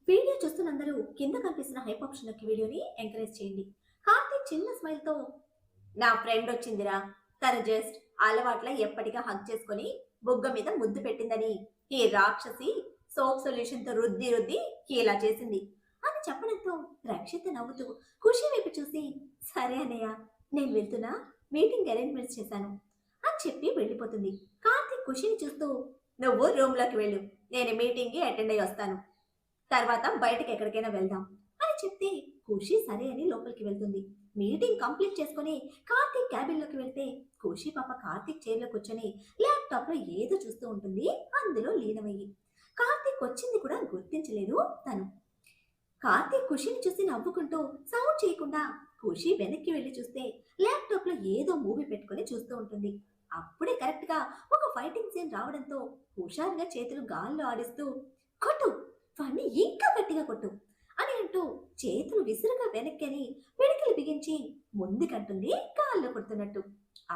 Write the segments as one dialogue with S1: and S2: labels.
S1: Video చూస్తున్నందరూ కింద కనిపిస్తున్న hype option నొక్కి వీడియోని ఎంకరేజ్ చేయండి. కార్తీక్ చిన్న స్మైల్ తో నా ఫ్రెండ్ వచ్చిందిరా, తను జస్ట్ అలవాట్ల ఎప్పటిగా హగ్ చేసుకొని బుగ్గ మీద ముద్దు పెట్టిందని ఈ రాక్షసి సోప్ సొల్యూషన్ తో రుద్ది రుద్ది ఇలా చేసింది అని చెప్పడంతో రక్షిత నవ్వుతూ ఖుషి వైపు చూసి, సరే అన్నయ్య, నేను వెళ్తున్నా, మీటింగ్ అరేంజ్మెంట్స్ చేశాను అని చెప్పి వెళ్ళిపోతుంది. కార్తీక్ ఖుషిని చూస్తూ, నువ్వు రూమ్ లోకి వెళ్ళు, నేను మీటింగ్ కి అటెండ్ అయ్యి వస్తాను, తర్వాత బయటకి ఎక్కడికైనా వెళ్దాం అని చెప్తే ఖుషి సరే అని లోపలికి వెళ్తుంది. మీటింగ్ కంప్లీట్ చేసుకుని కార్తీక్ క్యాబిన్ లోకి వెళ్తే ఖుషి పాప కార్తీక్ చైర్ లో కూర్చొని ల్యాప్టాప్ లో ఏదో చూస్తూ ఉంటుంది. అందులో లీనమయ్యి కార్తీక్ వచ్చింది కూడా గుర్తించలేదు తను. కార్తీక్ ఖుషిని చూసి నవ్వుకుంటూ సౌండ్ చేయకుండా ఖుషి వెనక్కి వెళ్లి చూస్తే ల్యాప్టాప్ లో ఏదో మూవీ పెట్టుకుని చూస్తూ ఉంటుంది. అప్పుడే కరెక్ట్ గా ఒక ఫైటింగ్ సీన్ రావడంతో హుషారుగా చేతులు గాల్లో ఆడిస్తూ, కొట్టు, వాణ్ణి ఇంకా గట్టిగా కొట్టు అని అంటూ చేతులు విసురుగా వెనక్కని పిడికిలు బిగించి ముందుకంటుంది కాళ్ళు కొడుతున్నట్టు.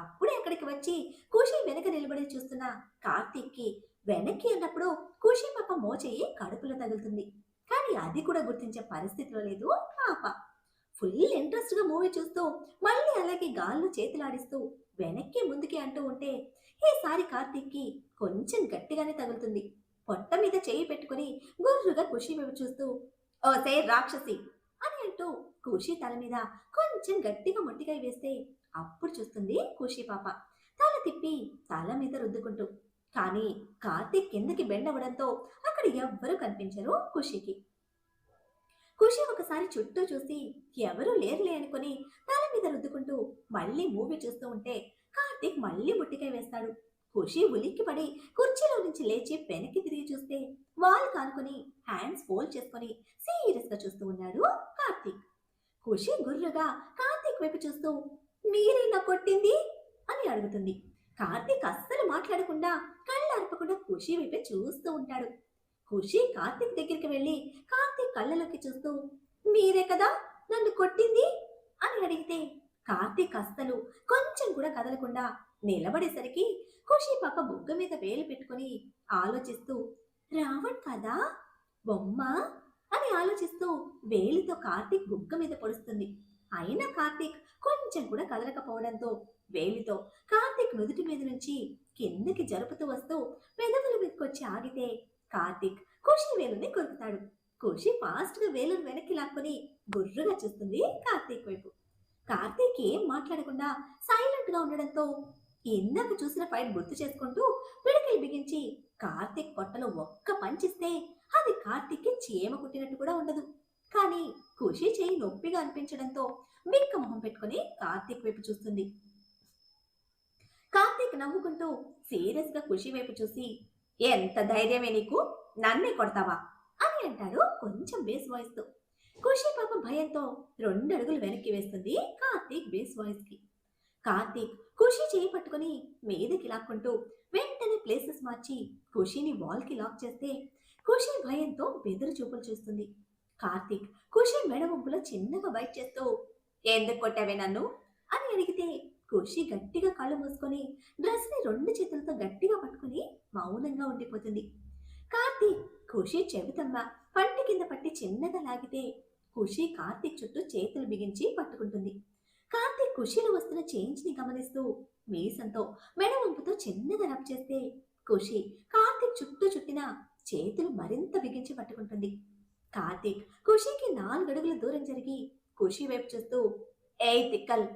S1: అప్పుడే అక్కడికి వచ్చి ఖుషి వెనక నిలబడి చూస్తున్న కార్తీక్ కి వెనక్కి అన్నప్పుడు ఖుషి పాప మోచేయి కడుపులో తగులుతుంది. కానీ అది కూడా గుర్తించే పరిస్థితిలో లేదు పాప. ఫుల్ ఇంట్రెస్ట్ గా మూవీ చూస్తూ మళ్ళీ అలాగే గాల్లో చేతులాడిస్తూ వెనక్కి ముందుకి అంటూ ఉంటే ఈసారి కార్తీక్ కి కొంచెం గట్టిగానే తగులుతుంది. పొట్ట మీద చేయి పెట్టుకుని గుర్రుగా ఖుషి వైపు చూస్తూ, ఓ సే రాక్షసి అని అంటూ ఖుషి తల మీద కొంచెం గట్టిగా మొట్టికాయ వేస్తే అప్పుడు చూస్తుంది ఖుషి పాప తల తిప్పి తల మీద రుద్దుకుంటూ. కానీ కార్తీక్ కిందకి బెండ్ అవ్వడంతో అక్కడ ఎవ్వరూ కనిపించరు ఖుషికి. ఖుషి ఒకసారి చుట్టూ చూసి ఎవరూ లేరులే అనుకుని తల మీద రుద్దుకుంటూ మళ్ళీ మూవీ చూస్తూ ఉంటే కార్తీక్ మళ్ళీ ముట్టికాయ వేస్తాడు. ఖుషి ఉలిక్కిపడి కుర్చీలో నుంచి లేచి వెనక్కి తిరిగి చూస్తే వాల్ కానుకొని హ్యాండ్స్ ఫోల్డ్ చేసుకొని సీరియస్ గా చూస్తూ ఉన్నాడు కార్తీక్. ఖుషి గుర్రుగా కార్తీక్ వైపు చూస్తూ, మీరేనా కొట్టింది అని అడుగుతుంది. కార్తీక్ అస్సలు మాట్లాడకుండా కళ్ళు అర్పకుండా ఖుషి వైపే చూస్తూ ఉంటాడు. ఖుషి కార్తీక్ దగ్గరికి వెళ్లి కార్తీక్ కళ్ళలోకి చూస్తూ, మీరే కదా నన్ను కొట్టింది అని అడిగితే కార్తీక్ అస్సలు కొంచెం కూడా కదలకుండా నిలబడేసరికి ఖుషి పాప బుగ్గ మీద వేలు పెట్టుకుని ఆలోచిస్తూ, రావణ్ కదా బొమ్మ అని ఆలోచిస్తూ వేలితో కార్తీక్ బుగ్గ మీద పొడుస్తుంది. అయినా కార్తీక్ కొంచెం కూడా కదలకపోవడంతో వేలితో కార్తీక్ నుదుటి మీద నుంచి కిందకి జరుపుతూ వస్తూ పెదవుల మీదకొచ్చి ఆగితే కార్తీక్ ఖుషి వేలుని కొరుకుతాడు. ఖుషి ఫాస్ట్ గా వేలును వెనక్కి లాక్కుని గుర్రుగా చూస్తుంది కార్తీక్ వైపు. కార్తీక్ ఏం మాట్లాడకుండా సైలెంట్ గా ఉండడంతో ఇందాక చూసిన ఫైట్ గుర్తు చేసుకుంటూ పిడికిలు బిగించి కార్తీక్ పొట్టలో ఒక్క పంచిస్తే అది కార్తీక్ కి చీమ కుట్టినట్టు కూడా ఉండదు. కానీ ఖుషి చేయి నొప్పిగా అనిపించడంతో బిక్క మొహం పెట్టుకుని కార్తీక్ వైపు చూస్తుంది. కార్తీక్ నవ్వుకుంటూ సీరియస్ గా ఖుషి వైపు చూసి, ఎంత ధైర్యమే నీకు, నన్నే కొడతావా అని అంటాడు కొంచెం బేస్ వాయిస్ తో. ఖుషి పాప భయంతో 2 అడుగులు వెనక్కి వేస్తుంది కార్తీక్ బేస్ వాయిస్ కి. కార్తీక్ ఖుషి చేయి పట్టుకుని మీదకి లాక్కుంటూ వెంటనే ప్లేసెస్ మార్చి ఖుషిని వాల్ కి లాక్ చేస్తే ఖుషి భయంతో బెదురు చూపులు చూస్తుంది. కార్తీక్ ఖుషి మెడ వంపులో చిన్నగా బైట్ చేస్తూ, ఎందుకు కొట్టావే నన్ను అని అడిగితే ఖుషి గట్టిగా కళ్ళు మూసుకొని డ్రెస్ ని 2 చేతులతో గట్టిగా పట్టుకుని మౌనంగా ఉండిపోతుంది. కార్తీక్ ఖుషి చెవితమ్మ పంటి కింద పట్టి చిన్నగా లాగితే ఖుషి కార్తీక్ చుట్టూ చేతులు బిగించి పట్టుకుంటుంది. కార్తీక్ ఖుషిలో వస్తున్న చేంజ్ ని గమనిస్తూ మీసంతో మెడ వంపుతో చిన్నగా రబ్ చేస్తే ఖుషి కార్తీక్ చుట్టూ చుట్టిన చేతులు మరింత బిగించి పట్టుకుంటుంది. కార్తీక్ ఖుషికి 4 అడుగుల దూరం జరిగి ఖుషి వైపు చూస్తూ, ఏయ్ తిక్కల్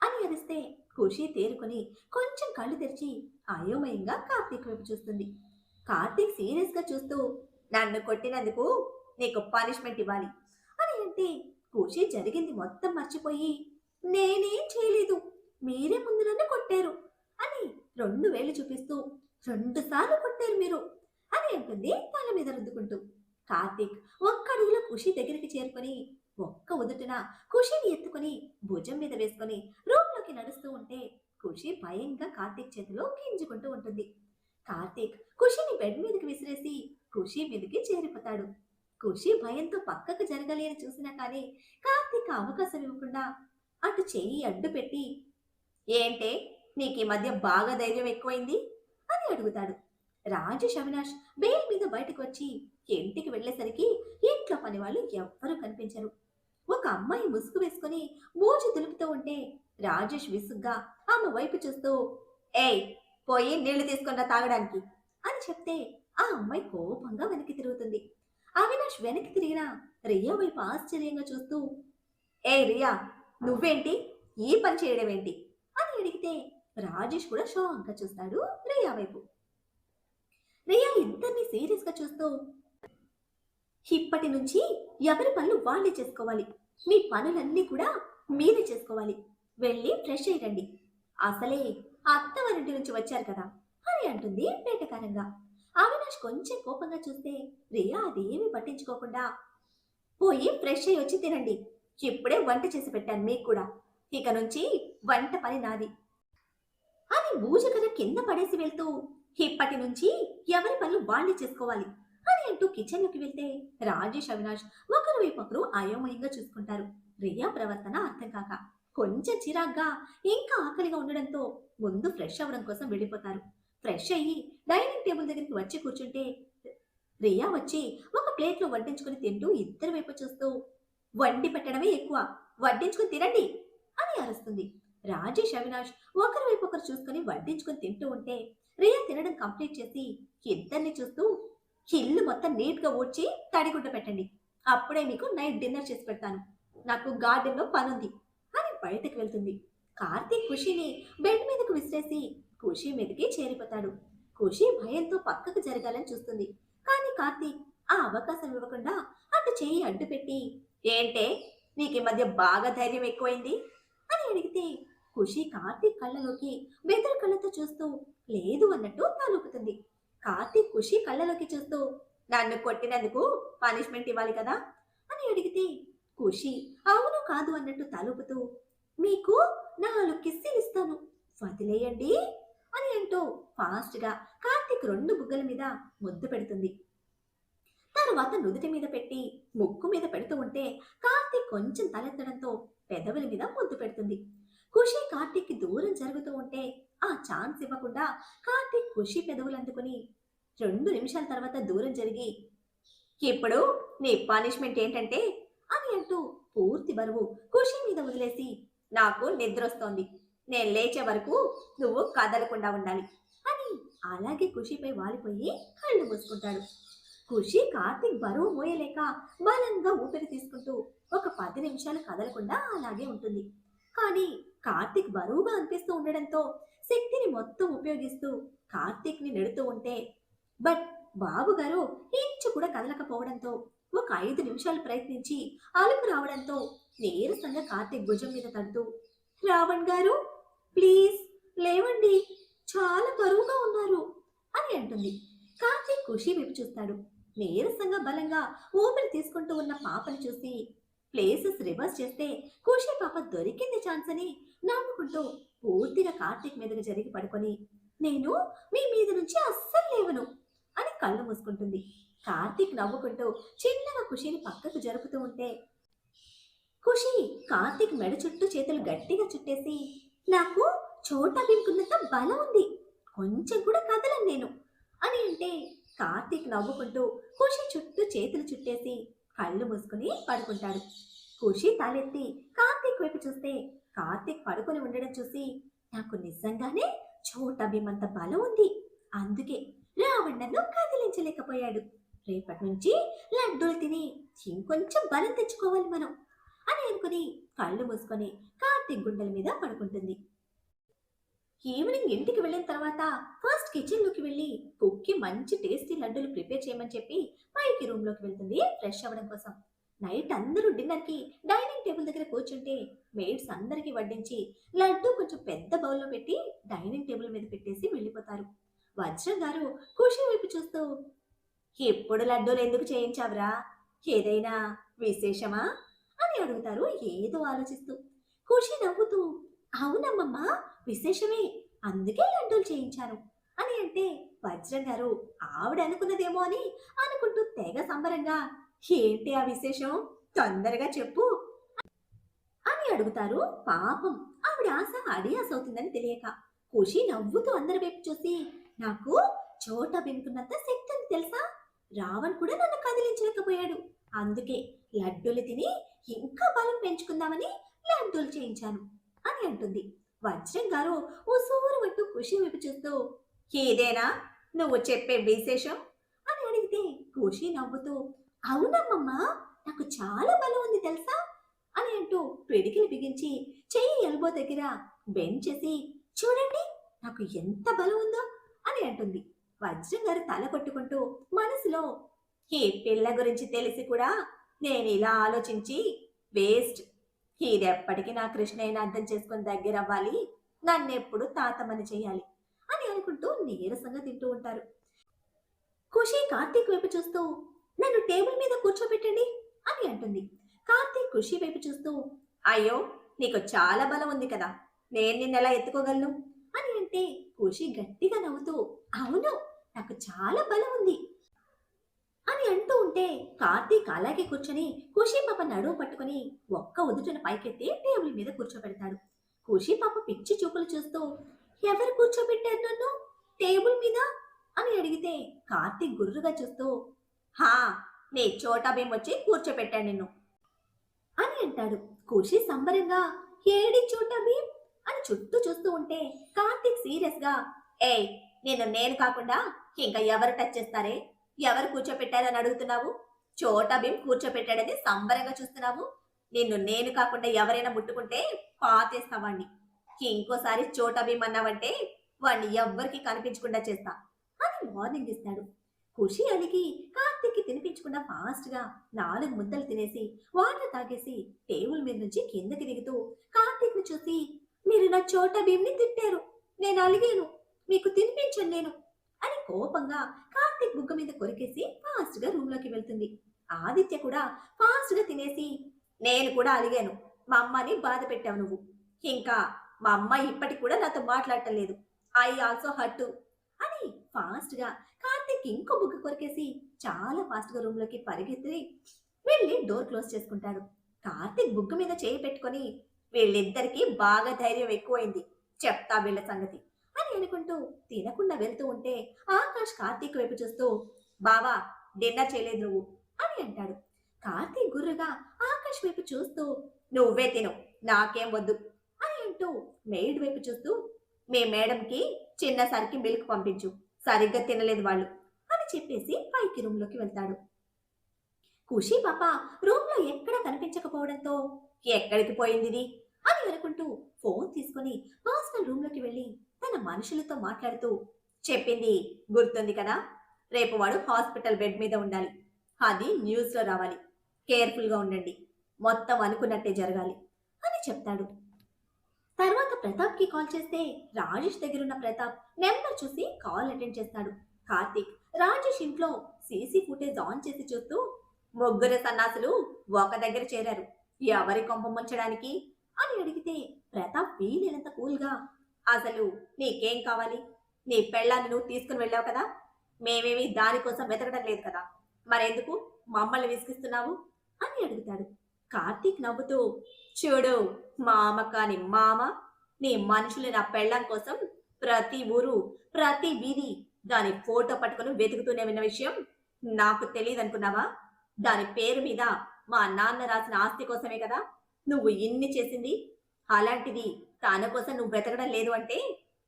S1: అని అరిస్తే ఖుషి తేరుకొని కొంచెం కళ్ళు తెరిచి అయోమయంగా కార్తీక్ వైపు చూస్తుంది. కార్తీక్ సీరియస్ గా చూస్తూ, నన్ను కొట్టినందుకు నీకు పనిష్మెంట్ ఇవ్వాలి అని అంటే ఖుషి జరిగింది మొత్తం మర్చిపోయి, నేనేం చేయలేదు, మీరే ముందు నన్ను కొట్టారు అని 2 వేలు చూపిస్తూ, 2 సార్లు కొట్టారు మీరు అని అంటుంది తల మీద రుద్దుకుంటూ. కార్తీక్ ఒక్క అడుగులో ఖుషి దగ్గరికి చేరుకొని ఒక్క ఉదుటిన ఖుషిని ఎత్తుకుని భుజం మీద వేసుకుని రూమ్ లోకి నడుస్తూ ఉంటే ఖుషి భయంగా కార్తీక్ చేతిలో గింజుకుంటూ ఉంటుంది. కార్తీక్ ఖుషిని బెడ్ మీదకి విసిరేసి ఖుషి మీదకి చేరిపోతాడు. ఖుషి భయంతో పక్కకు జరగాలి అని చూసినా కానీ కార్తీక్ అవకాశం ఇవ్వకుండా అటు చెయ్యి అడ్డు పెట్టి, ఏంటే నీకు ఈ మధ్య బాగా ధైర్యం ఎక్కువైంది అని అడుగుతాడు. రాజు అవినాష్ బెయిల్ మీద బయటకు వచ్చి ఇంటికి వెళ్లేసరికి ఇంట్లో పని వాళ్ళు ఎవ్వరూ కనిపించరు. ఒక అమ్మాయి ముసుగు వేసుకుని బూజు దులుపుతూ ఉంటే రాజేష్ విసుగ్గా ఆమె వైపు చూస్తూ, ఏయ్, పోయి నీళ్లు తీసుకున్నా తాగడానికి అని చెప్తే ఆ అమ్మాయి కోపంగా వెనక్కి తిరుగుతుంది. అవినాష్ వెనక్కి తిరిగినా రియా వైపు ఆశ్చర్యంగా చూస్తూ, ఏ రియా, నువ్వేంటి ఈ పని చేయడం ఏంటి అని అడిగితే రాజేష్ కూడా షాక్గా చూస్తాడు రియా వైపు. రియా ఇద్దరిని సీరియస్ గా చూస్తూ, ఇప్పటి నుంచి ఎవరి పనులు వాళ్ళే చేసుకోవాలి, మీ పనులన్నీ కూడా మీరే చేసుకోవాలి, వెళ్ళి ఫ్రెష్ అయ్యండి, అసలే అత్తవారింటి నుంచి వచ్చారు కదా అని అంటుంది పేటకారంగా. అవినాష్ కొంచెం కోపంగా చూస్తే రియా అదేమీ పట్టించుకోకుండా, పోయి ఫ్రెష్ అయ్యి వచ్చి తినండి, ఇప్పుడే వంట చేసి పెట్టాను మీకు కూడా, ఇక నుంచి వంట పని నాది అని బూజకర కింద పడేసి వెళ్తూ, ఇప్పటి నుంచి ఎవరి పనులు వాళ్ళే చేసుకోవాలి అని అంటూ కిచెన్లోకి వెళ్తే రాజేష్ అవినాష్ ఒకరి వైపు ఒకరు అయోమయంగా చూసుకుంటారు. రియా ప్రవర్తన అర్థం కాక కొంచెం చిరాగ్గా ఇంకా ఆకలిగా ఉండడంతో ముందు ఫ్రెష్ అవ్వడం కోసం వెళ్ళిపోతారు. ఫ్రెష్ అయ్యి డైనింగ్ టేబుల్ దగ్గరికి వచ్చి కూర్చుంటే రియా వచ్చి ఒక ప్లేట్లో వడ్డించుకుని తింటూ ఇద్దరి వైపు చూస్తూ, వండి పెట్టడమే ఎక్కువ, వడ్డించుకుని తినండి అని అరుస్తుంది. రాజేష్ అవినాష్ ఒకరి వైపు ఒకరు చూసుకుని వడ్డించుకుని తింటూ ఉంటే రియా తినడం కంప్లీట్ చేసి ఇద్దరిని చూస్తూ, ఇల్లు మొత్తం నీట్ గా ఊడ్చి తడిగుడ్డ పెట్టండి, అప్పుడే మీకు నైట్ డిన్నర్ చేసి పెడతాను, నాకు గార్డెన్ లో పనుంది అని బయటకు వెళ్తుంది. కార్తీక్ ఖుషిని బెడ్ మీదకు విసిరేసి ఖుషి మీదకి చేరిపోతాడు. ఖుషి భయంతో పక్కకు జరగాలని చూస్తుంది. కానీ కార్తీక్ ఆ అవకాశం ఇవ్వకుండా అటు చేయి అడ్డు పెట్టి, ఏంటే నీకు ఈ మధ్య బాగా ధైర్యం ఎక్కువైంది అని అడిగితే ఖుషి కార్తీక్ కళ్ళలోకి బెదరు కళ్ళతో చూస్తూ లేదు అన్నట్టు తలూపుతుంది. కార్తీక్ ఖుషి కళ్ళలోకి చూస్తూ, నన్ను కొట్టినందుకు పనిష్మెంట్ ఇవ్వాలి కదా అని అడిగితే ఖుషి అవును కాదు అన్నట్టు తలూపుతూ, మీకు 4 కిస్సులు ఇస్తాను, వదిలేయండి అని అంటూ ఫాస్ట్ గా కార్తీక్ 2 బుగ్గల మీద ముద్దు పెడుతుంది. తరువాత నుదుటి మీద పెట్టి ముక్కు మీద పెడుతూ ఉంటే కార్తీక్ కొంచెం తలెత్తడంతో పెదవుల మీద ముద్దు పెడుతుంది. ఖుషి కార్తీక్ కి దూరం జరుగుతూ ఉంటే ఆ ఛాన్స్ ఇవ్వకుండా కార్తీక్ ఖుషి పెదవులు అందుకుని 2 నిమిషాల తర్వాత దూరం జరిగి, ఇప్పుడు నీ పనిష్మెంట్ ఏంటంటే అని అంటూ పూర్తి బరువు ఖుషి మీద వదిలేసి, నాకు నిద్ర వస్తోంది, నేను లేచే వరకు నువ్వు కదలకుండా ఉండాలి అని అలాగే ఖుషిపై వాలిపోయి కళ్ళు మూసుకుంటాడు. ఖుషి కార్తీక్ బరువు మోయలేక బలంగా ఊపిరి తీసుకుంటూ ఒక 10 నిమిషాలు కదలకుండా అలాగే ఉంటుంది. కానీ కార్తీక్ బరువుగా అనిపిస్తూ ఉండడంతో శక్తిని మొత్తం ఉపయోగిస్తూ కార్తీక్ ని నెడుతూ ఉంటే బట్ బాబు గారు ఇంచు కూడా కదలకపోవడంతో ఒక 5 నిమిషాలు ప్రయత్నించి అలుపు రావడంతో నీరసంగా కార్తీక్ భుజం మీద తడుతూ, రావణ్ గారు ప్లీజ్ లేవండి, చాలా బరువుగా ఉన్నారు అని అంటుంది. కార్తీక్ ఖుషి వైపు చూస్తాడు. నీరసంగా బలంగా ఊపిరి తీసుకుంటూ ఉన్న పాపని చూసి ప్లేసెస్ రివర్స్ చేస్తే ఖుషి పాప దొరికింది ఛాన్స్ అని నవ్వుకుంటూ పూర్తిగా కార్తీక్ మీదకి జరిగి పడుకొని, నేను మీ మీద నుంచి అస్సలు లేవను అని కళ్ళు మూసుకుంటుంది. కార్తీక్ నవ్వుకుంటూ చిన్నగా ఖుషిని పక్కకు జరుపుతూ ఉంటే ఖుషి కార్తీక్ మెడ చుట్టూ చేతులు గట్టిగా చుట్టేసి, నాకు చోట వినుకున్నంత బలం ఉంది, కొంచెం కూడా కదలను నేను అని అంటే కార్తీక్ నవ్వుకుంటూ ఖుషి చుట్టూ చేతులు చుట్టేసి కళ్ళు మూసుకుని పడుకుంటాడు. ఖుషి తలెత్తి కార్తీక్ వైపు చూస్తే కార్తీక్ పడుకొని ఉండడం చూసి, నాకు నిజంగానే చోటా భీమంత బలం ఉంది, అందుకే రావణ్ నన్ను కదిలించలేకపోయాడు, రేపటి నుంచి లడ్డూలు తిని ఇంకొంచెం బలం తెచ్చుకోవాలి మనం అని అనుకుని కళ్ళు మూసుకొని కార్తీక్ గుండెల మీద పడుకుంటుంది. ఈవినింగ్ ఇంటికి వెళ్ళిన తర్వాత ఫస్ట్ కిచెన్ లోకి వెళ్ళి కుక్కి మంచి టేస్టీ లడ్డూలు ప్రిపేర్ చేయమని చెప్పి పైకి రూమ్ లోకి వెళ్తుంది ఫ్రెష్ అవ్వడం కోసం. నైట్ అందరూ డిన్నర్ కి డైనింగ్ టేబుల్ దగ్గర కూర్చుంటే మేడ్స్ అందరికి వడ్డించి లడ్డు కొంచెం పెద్ద బౌల్లో పెట్టి డైనింగ్ టేబుల్ మీద పెట్టేసి వెళ్ళిపోతారు. వజ్రం గారు ఖుషి వైపు చూస్తూ, ఎప్పుడు లడ్డూలు ఎందుకు చేయించావురా, ఏదైనా విశేషమా అని అడుగుతారు ఏదో ఆలోచిస్తూ. ఖుషి నవ్వుతూ, అవునమ్మమ్మా విశేషమే, అందుకే లడ్డూలు చేయించాను అని అంటే వజ్రం గారు ఆవిడ అనుకున్నదేమో అని అనుకుంటూ తెగ సంబరంగా, ఏంటి ఆ విశేషం, తొందరగా చెప్పు అని అడుగుతారు. పాపం ఆవిడ ఆశ అడియాస అవుతుందని తెలియక ఖుషి నవ్వుతూ అందరి వైపు చూసి, నాకు చోట వినుకున్నంత శక్తి అని తెలుసా, రావణ్ కూడా నన్ను కదిలించలేకపోయాడు, అందుకే లడ్డూలు తిని ఇంకా బలం పెంచుకుందామని లడ్డూలు చేయించాను అని అంటుంది. వజ్రం గారు ఓ సూరవట్టు ఖుషి వైపు చూస్తూ, ఇదేనా నువ్వు చెప్పే విశేషం అని అడిగితే ఖుషి నవ్వుతూ, అవునమ్మమ్మా, నాకు చాలా బలం ఉంది తెలుసా అని అంటూ పిడికిలి బిగించి చెయ్యి ఎల్బో దగ్గర బెండ్ చేసి, చూడండి నాకు ఎంత బలం ఉందో అని అంటుంది. వజ్రం గారు తల కొట్టుకుంటూ మనసులో, ఈ పిల్ల గురించి తెలిసి కూడా నేను ఇలా ఆలోచించి వేస్ట్. ఇదెప్పటికీ నా కృష్ణయ్యని అర్థం చేసుకొని దగ్గర అవ్వాలి, నన్నెప్పుడు తాతమ్మని చేయాలి అని అనుకుంటూ నీరసంగా తింటూ ఉంటారు. ఖుషి కార్తీక్ వైపు చూస్తూ, నన్ను టేబుల్ మీద కూర్చోబెట్టండి అని అంటుంది. కార్తీక్ ఖుషి వైపు చూస్తూ, అయ్యో నీకు చాలా బలం ఉంది కదా, నేను నిన్నెలా ఎత్తుకోగలను అని అంటే ఖుషి గట్టిగా నవ్వుతూ, అవును నాకు చాలా బలం ఉంది అని అంటూ ఉంటే కార్తీక్ అలాగే కూర్చొని ఖుషి పాప నడుము పట్టుకుని ఒక్క ఉదుటను పైకెత్తి టేబుల్ మీద కూర్చోబెడతాడు. ఖుషి పాప పిచ్చి చూపులు చూస్తూ, ఎవరు కూర్చోబెట్టారు నన్ను టేబుల్ మీద అని అడిగితే కార్తీక్ గుర్రుగా చూస్తూ, హా, నీ చోటా భీమ్ వచ్చి కూర్చోబెట్టాను నిన్ను అని అంటాడు. ఖుషి సంబరంగా, ఏడి చోటా భీమ్ అని చుట్టూ చూస్తూ ఉంటే కార్తీక్ సీరియస్ గా, ఏయ్ నేను కాకుండా ఇంకా ఎవరు టచ్ చేస్తారే, ఎవరు కూర్చోపెట్టారని అడుగుతున్నావు, చోటా భీమ్ కూర్చోపెట్టాడని సంబరంగా చూస్తున్నావు, నిన్ను నేను కాకుండా ఎవరైనా ముట్టుకుంటే పాతేస్తావాణ్ణి, ఇంకోసారి చోటా భీమ్ అన్నావంటే వాణ్ణి ఎవ్వరికి కనిపించకుండా చేస్తా అని వార్నింగ్ ఇస్తాడు. ఖుషి అలిగి కార్తీక్కి తినిపించకుండా ఫాస్ట్ గా 4 ముద్దలు తినేసి వాటర్ తాగేసి టేబుల్ మీద నుంచి కిందకి దిగుతూ కార్తీక్ ని చూసి, మీరు నా చోటా భీమ్ ని తిట్టారు, నేను అలిగాను, మీకు తినిపించను నేను అని కోపంగా కార్తీక్ బుగ్గ మీద కొరికేసి ఫాస్ట్ గా రూమ్ లోకి వెళ్తుంది. ఆదిత్య కూడా ఫాస్ట్ గా తినేసి, నేను కూడా అలిగాను, మా అమ్మని బాధ పెట్టావు నువ్వు, ఇంకా మా అమ్మ ఇప్పటికి కూడా నాతో మాట్లాడటం లేదు, ఐ ఆల్సో హర్ట్ అని ఫాస్ట్ గా కార్తీక్ ఇంకో బుగ్గ కొరికేసి చాలా ఫాస్ట్ గా రూమ్ లోకి పరిగెత్తి వెళ్ళి డోర్ క్లోజ్ చేసుకుంటాడు. కార్తీక్ బుగ్గ మీద చేయి పెట్టుకొని, వీళ్ళిద్దరికి బాగా ధైర్యం ఎక్కువైంది, చెప్తా వీళ్ళ సంగతి అని అనుకుంటూ తినకుండా వెళ్తూ ఉంటే ఆకాష్ కార్తీక్ వైపు చూస్తూ, బావా డిన్నర్ చేయలేదు నువ్వు అని అంటాడు. కార్తీక్ గుర్రుగా ఆకాష్ వైపు చూస్తూ, నువ్వే తిను నాకేం వద్దు అని అంటూ మెయిడ్ వైపు చూస్తూ, మీ మేడంకి చిన్నసరికి మిల్క్ పంపించు, సరిగ్గా తినలేదు వాళ్ళు అని చెప్పేసి పైకి రూమ్ లోకి వెళ్తాడు. ఖుషి పాప రూమ్ లో ఎక్కడ కనిపించకపోవడంతో ఎక్కడికి పోయింది ఇది అని అనుకుంటూ ఫోన్ తీసుకుని పర్సనల్ రూమ్ లోకి వెళ్ళి తన మనుషులతో మాట్లాడుతూ, చెప్పింది గుర్తుంది కదా, రేపు వాడు హాస్పిటల్ బెడ్ మీద ఉండాలి, అది న్యూస్ లో రావాలి, కేర్ఫుల్ గా ఉండండి, మొత్తం అనుకున్నట్టే జరగాలి అని చెప్తాడు. తర్వాత ప్రతాప్ కి కాల్ చేస్తే రాజేష్ దగ్గరున్న ప్రతాప్ నెంబర్ చూసి కాల్ అటెండ్ చేస్తాడు. కార్తీక్ రాజేష్ ఇంట్లో సీసీ ఫుటేజ్ ఆన్ చేసి చూస్తూ, ముగ్గురు సన్నాసులు ఒక దగ్గర చేరారు, ఎవరి కొంప ముంచడానికి అని అడిగితే ప్రతాప్ వీలైనంత కూల్గా, అసలు నీకేం కావాలి, నీ పెళ్ళాన్ని నువ్వు తీసుకుని వెళ్ళావు కదా, మేమేమి దానికోసం వెతకడం లేదు కదా, మరెందుకు మమ్మల్ని విసిగిస్తున్నావు అని అడుగుతాడు. కార్తీక్ నవ్వుతూ, చూడు మామ కాని మామ, నీ మనుషులు నా పెళ్ళం కోసం ప్రతి ఊరు ప్రతి వీధి దాని ఫోటో పట్టుకుని వెతుకుతూనే విన్న విషయం నాకు తెలియదనుకున్నావా, దాని పేరు మీద మా నాన్న రాసిన ఆస్తి కోసమే కదా నువ్వు ఇన్ని చేసింది, అలాంటిది తన కోసం నువ్వు వెతకడం లేదు అంటే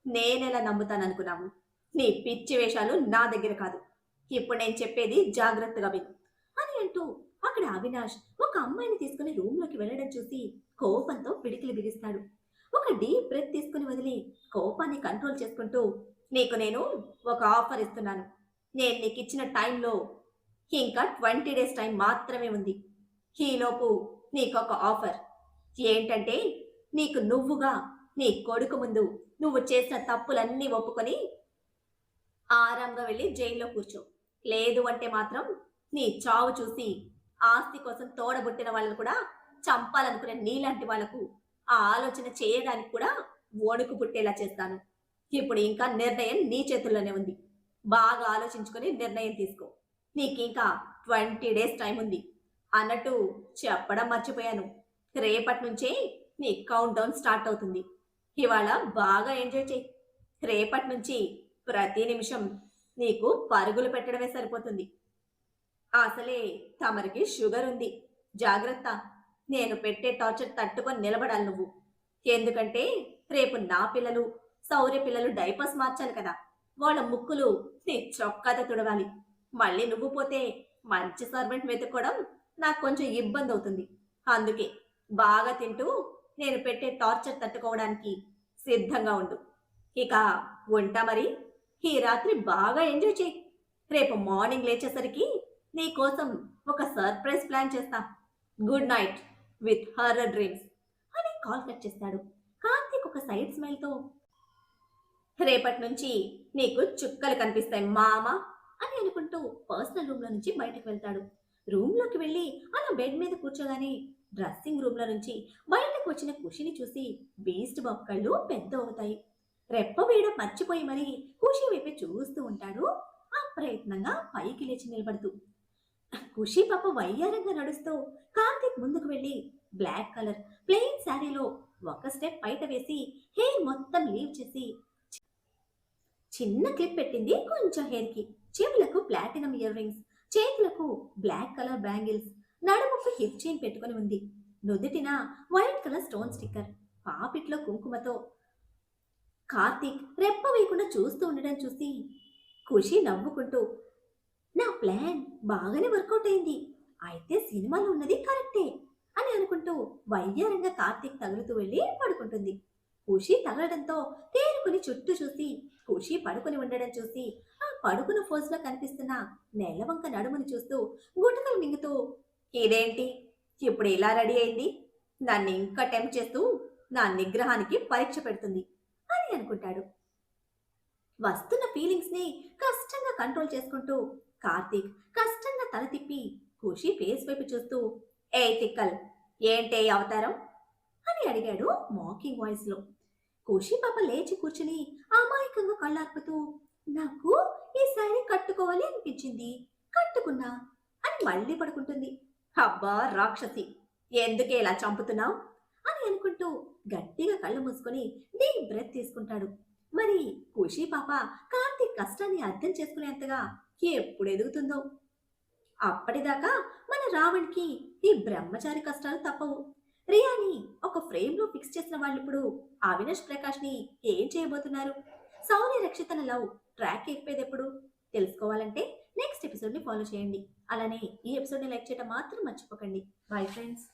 S1: నేనెలా నమ్ముతాననుకున్నావు, నీ పిచ్చి వేషాలు నా దగ్గర కాదు, ఇప్పుడు నేను చెప్పేది జాగ్రత్తగా విను అని అంటూ అక్కడ అవినాష్ ఒక అమ్మాయిని తీసుకుని రూమ్ లోకి వెళ్ళడం చూసి కోపంతో పిడికిలి బిగిస్తాడు. ఒక డీప్ బ్రెత్ తీసుకుని వదిలి కోపాన్ని కంట్రోల్ చేసుకుంటూ, నీకు నేను ఒక ఆఫర్ ఇస్తున్నాను, నేను నీకు ఇచ్చిన టైంలో ఇంకా 20 డేస్ టైం మాత్రమే ఉంది, ఈలోపు నీకొక ఆఫర్ ఏంటంటే, నీకు నువ్వుగా నీ కొడుకు ముందు నువ్వు చేసిన తప్పులన్నీ ఒప్పుకొని ఆరాంగా వెళ్ళి జైల్లో కూర్చో, లేదు అంటే మాత్రం నీ చావు చూసి ఆస్తి కోసం తోడబుట్టిన వాళ్ళను కూడా చంపాలనుకునే నీలాంటి వాళ్లకు ఆ ఆలోచన చేయడానికి కూడా వణుకు పుట్టేలా చేస్తాను. ఇప్పుడు ఇంకా నిర్ణయం నీ చేతుల్లోనే ఉంది, బాగా ఆలోచించుకొని నిర్ణయం తీసుకో, నీకింకా 20 డేస్ టైం ఉంది అన్నట్టు చెప్పడం మర్చిపోయాను, రేపటి నుంచే నీ కౌంట్ డౌన్ స్టార్ట్ అవుతుంది, ఇవాళ బాగా ఎంజాయ్ చేయి, రేపటి నుంచి ప్రతి నిమిషం నీకు పరుగులు పెట్టడమే సరిపోతుంది అసలే తమరికి షుగర్ ఉంది. జాగ్రత్త. నేను పెట్టే టార్చర్ తట్టుకొని నిలబడాలి నువ్వు. ఎందుకంటే రేపు నా పిల్లలు, సౌర్య పిల్లలు డైపర్స్ మార్చాలి కదా! వాళ్ళ ముక్కులు నీ చొక్కాతో తుడవాలి. మళ్ళీ నువ్వు పోతే మంచి సర్వెంట్ వెతుక్కోవడం నాకు కొంచెం ఇబ్బందవుతుంది. అందుకే బాగా తింటూ నేను పెట్టే టార్చర్ తట్టుకోవడానికి సిద్ధంగా ఉండు. ఇక ఉంటా మరి. ఈ రాత్రి బాగా ఎంజాయ్ చెయ్యి. రేపు మార్నింగ్ లేచేసరికి నీకోసం ఒక సర్ప్రైజ్ ప్లాన్ చేస్తా. Good night with horror dreams అని కాల్ కట్ చేస్తాడు. కార్తీక్ ఒక సైడ్ స్మైల్తో రేపటి నుంచి నీకు చుక్కలు కనిపిస్తాయి మామ అని అనుకుంటూ పర్సనల్ రూమ్ లో నుంచి బయటకు వెళ్తాడు. రూమ్ లోకి వెళ్ళి అలా బెడ్ మీద కూర్చోగానే డ్రెస్సింగ్ రూమ్ లో నుంచి బయటకు వచ్చిన ఖుషిని చూసి బీస్ట్ బాబు కళ్ళు పెద్ద అవుతాయి. రెప్ప వేయడం మర్చిపోయి మరీ ఖుషి వైపే చూస్తూ ఉంటాడు అప్రయత్నంగా పైకి లేచి నిలబడుతూ. ఖుషి పాప వయ్యారంగా నడుస్తూ కార్తీక్ ముందుకు వెళ్ళి బ్లాక్ కలర్ ప్లెయిన్ శారీలో ఒక స్టెప్ బయట వేసి హెయిర్ మొత్తం లీవ్ చేసి చిన్న క్లిప్ పెట్టింది కొంచెం హెయిర్ కి. చెవులకు ప్లాటినం ఇయర్ రింగ్స్, చేతులకు బ్లాక్ కలర్ బ్యాంగిల్స్, నడుముకు హిప్ చైన్ పెట్టుకుని ఉంది. నుదుటిన వైట్ కలర్ స్టోన్ స్టిక్కర్, పాపిట్లో కుంకుమతో కార్తీక్ రెప్ప వేయకుండా చూస్తూ ఉండడం చూసి ఖుషి నవ్వుకుంటూ నా ప్లాన్ బాగానే వర్కౌట్ అయింది. అయితే సినిమాలో ఉన్నది కరెక్టే అని అనుకుంటూ వయ్యారంగా కార్తీక్ తగులుతూ వెళ్ళి పడుకుంటుంది. ఖుషి తగలడంతో తేరుకుని చుట్టూ చూసి ఖుషి పడుకుని ఉండడం చూసి ఆ పడుకున్న ఫోజ్ లో కనిపిస్తున్న నెలవంక నడుముని చూస్తూ గుటకలు మింగుతూ ఇదేంటి ఇప్పుడు ఇలా రెడీ అయింది, నన్ను ఇంకా టెంప్ట్ చేస్తూ నా నిగ్రహానికి పరీక్ష పెడుతుంది అని అనుకుంటాడు. వస్తున్న ఫీలింగ్స్ ని కష్టంగా కంట్రోల్ చేసుకుంటూ కార్తీక్ కష్టంగా తల తిప్పి ఖుషి ఫేస్ వైపు చూస్తూ ఏ తిక్కల్ ఏంటే అవతారం అని అడిగాడు మాకింగ్ వాయిస్ లో. ఖుషి పాప లేచి కూర్చుని అమాయకంగా కళ్ళార్పుతూ నాకు ఈ శారీ కట్టుకోవాలి అనిపించింది, కట్టుకున్నా అని మళ్ళీ పడుకుంటుంది. అబ్బా రాక్షసి, ఎందుకే ఇలా చంపుతున్నావు అని అనుకుంటూ గట్టిగా కళ్ళు మూసుకొని డీప్ బ్రెత్ తీసుకుంటాడు. మరి ఖుషి పాప కార్తీక్ కష్టాన్ని అర్థం చేసుకునేంతగా ఎప్పుడు ఎదుగుతుందో. అప్పటిదాకా మన రావణ్కి ఈ బ్రహ్మచారి కష్టాలు తప్పవు. రియాని ఒక ఫ్రేమ్ లో ఫిక్స్ చేసిన వాళ్ళు ఇప్పుడు అవినాష్ ప్రకాష్ ని ఏం చేయబోతున్నారు? సౌర్య రక్షితల లవ్ ట్రాక్ ఎక్కిపోయేది ఎప్పుడు? తెలుసుకోవాలంటే నెక్స్ట్ ఎపిసోడ్ ని ఫాలో చేయండి. అలానే ఈ ఎపిసోడ్ ని లైక్ చేయడం మాత్రం మర్చిపోకండి. Bye friends.